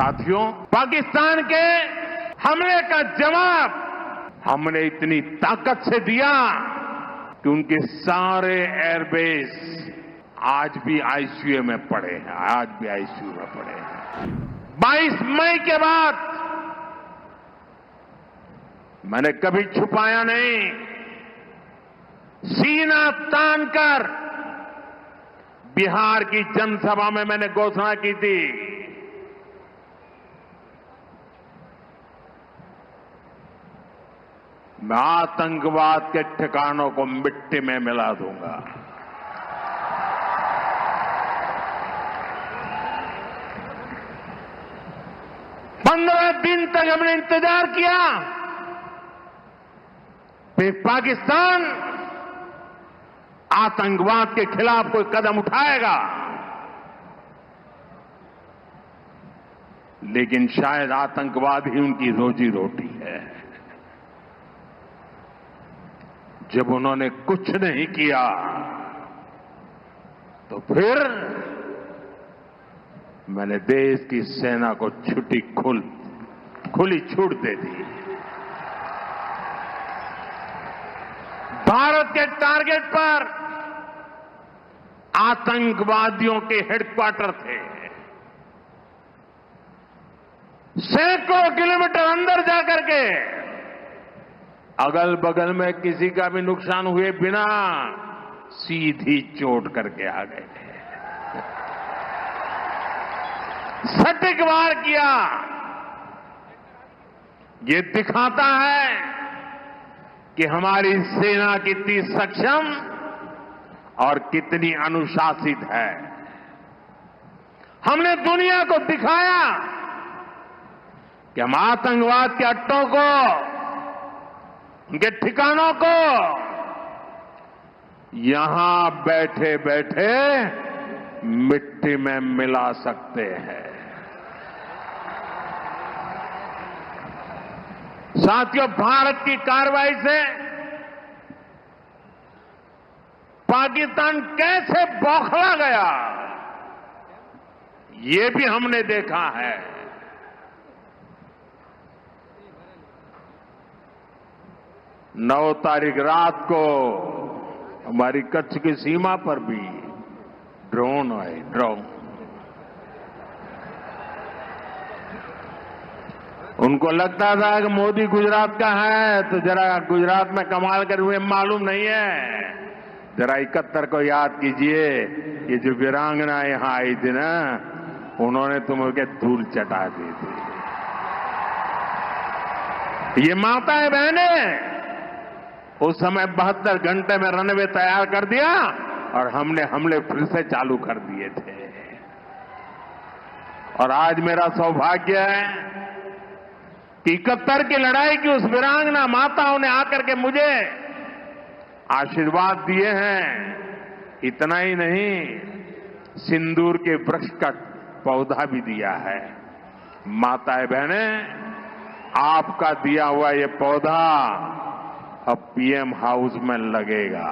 साथियों, पाकिस्तान के हमले का जवाब हमने इतनी ताकत से दिया कि उनके सारे एयरबेस आज भी आईसीयू में पड़े हैं, आज भी आईसीयू में पड़े हैं। 22 मई के बाद मैंने कभी छुपाया नहीं, सीना तानकर बिहार की जनसभा में मैंने घोषणा की थी, मैं आतंकवाद के ठिकानों को मिट्टी में मिला दूंगा। पंद्रह दिन तक हमने इंतजार किया, फिर पाकिस्तान आतंकवाद के खिलाफ कोई कदम उठाएगा, लेकिन शायद आतंकवाद ही उनकी रोजी रोटी है। जब उन्होंने कुछ नहीं किया तो फिर मैंने देश की सेना को खुली छूट दे दी। भारत के टारगेट पर आतंकवादियों के हेडक्वार्टर थे, सैकड़ों किलोमीटर अंदर जाकर के अगल बगल में किसी का भी नुकसान हुए बिना सीधी चोट करके आ गए थे, सटीक वार किया। ये दिखाता है कि हमारी सेना कितनी सक्षम और कितनी अनुशासित है। हमने दुनिया को दिखाया कि हम आतंकवाद के अड्डों को, उनके ठिकानों को यहां बैठे बैठे मिट्टी में मिला सकते हैं। साथियों, भारत की कार्रवाई से पाकिस्तान कैसे बौखला गया, ये भी हमने देखा है। नौ तारीख रात को हमारी कच्छ की सीमा पर भी ड्रोन आए, ड्रोन। उनको लगता था कि मोदी गुजरात का है तो जरा गुजरात में कमाल कर हुए मालूम नहीं है। जरा 71 को याद कीजिए, ये जो वीरांगना यहां आई थी ना, उन्होंने तुम्हें धूल चटा दी थी। ये माताएं बहनें उस समय 72 घंटे में रनवे तैयार कर दिया और हमने हमले फिर से चालू कर दिए थे। और आज मेरा सौभाग्य है कि 71 की लड़ाई की उस वीरांगना माताओं ने आकर के मुझे आशीर्वाद दिए हैं। इतना ही नहीं, सिंदूर के वृक्ष का पौधा भी दिया है। माताएं बहनें, आपका दिया हुआ ये पौधा अब पीएम हाउस में लगेगा।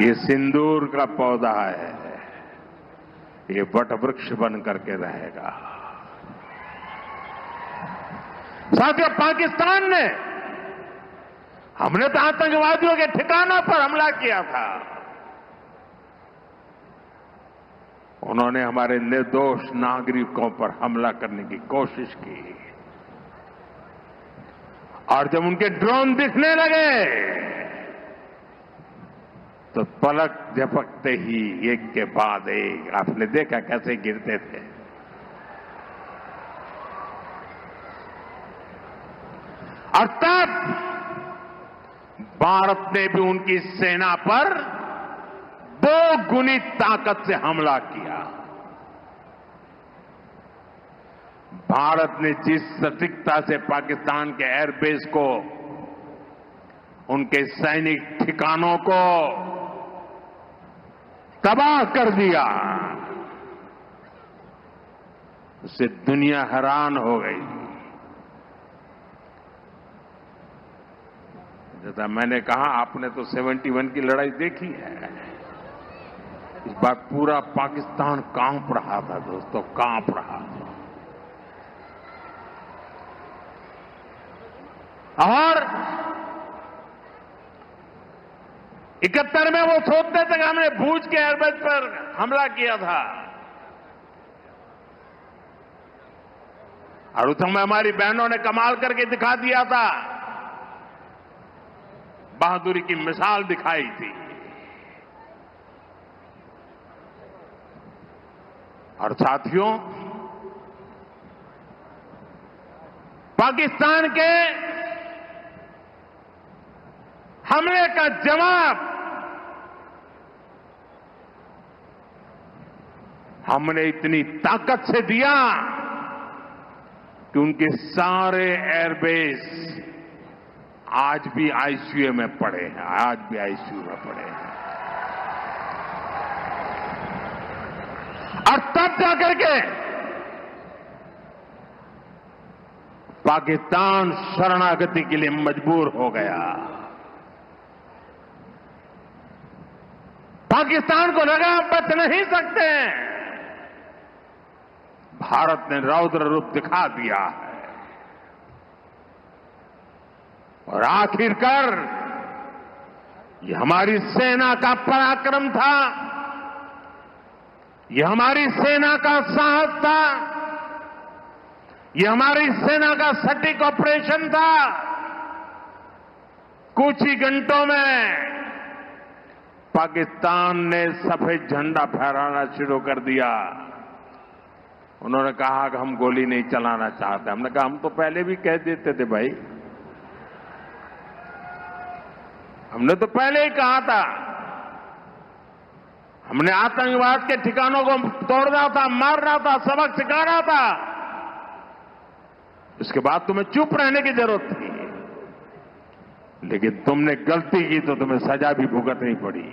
ये सिंदूर का पौधा है, ये वट वृक्ष बन करके रहेगा। साथियों, पाकिस्तान ने, हमने तो आतंकवादियों के ठिकानों पर हमला किया था, उन्होंने हमारे निर्दोष नागरिकों पर हमला करने की कोशिश की। और जब उनके ड्रोन दिखने लगे तो पलक झपकते ही एक के बाद एक, आपने देखा कैसे गिरते थे। और तब भारत ने भी उनकी सेना पर 2 गुनी ताकत से हमला किया। भारत ने जिस सटीकता से पाकिस्तान के एयरबेस को, उनके सैनिक ठिकानों को तबाह कर दिया, उससे दुनिया हैरान हो गई। जैसा मैंने कहा, आपने तो 71 की लड़ाई देखी है। इस बार पूरा पाकिस्तान कांप रहा था दोस्तों, कांप रहा था। और 71 में वो सोचते थे कि हमने भूज के एयरबेस पर हमला किया था, और उस समय हमारी बहनों ने कमाल करके दिखा दिया था, बहादुरी की मिसाल दिखाई थी। और साथियों, पाकिस्तान के हमले का जवाब हमने इतनी ताकत से दिया कि उनके सारे एयरबेस आज भी आईसीयू में पड़े हैं, आज भी आईसीयू में पड़े हैं। और तब जाकर के पाकिस्तान शरणागति के लिए मजबूर हो गया। पाकिस्तान को लगा बच नहीं सकते, भारत ने रौद्र रूप दिखा दिया है। और आखिरकार ये हमारी सेना का पराक्रम था, ये हमारी सेना का साहस था, ये हमारी सेना का सटीक ऑपरेशन था। कुछ ही घंटों में पाकिस्तान ने सफेद झंडा फहराना शुरू कर दिया। उन्होंने कहा कि हम गोली नहीं चलाना चाहते। हमने कहा हम तो पहले भी कह देते थे भाई, हमने तो पहले ही कहा था, हमने आतंकवाद के ठिकानों को तोड़ना था, मारना था, सबक सिखाना था। उसके बाद तुम्हें चुप रहने की जरूरत थी, लेकिन तुमने गलती की तो तुम्हें सजा भी भुगतनी पड़ी।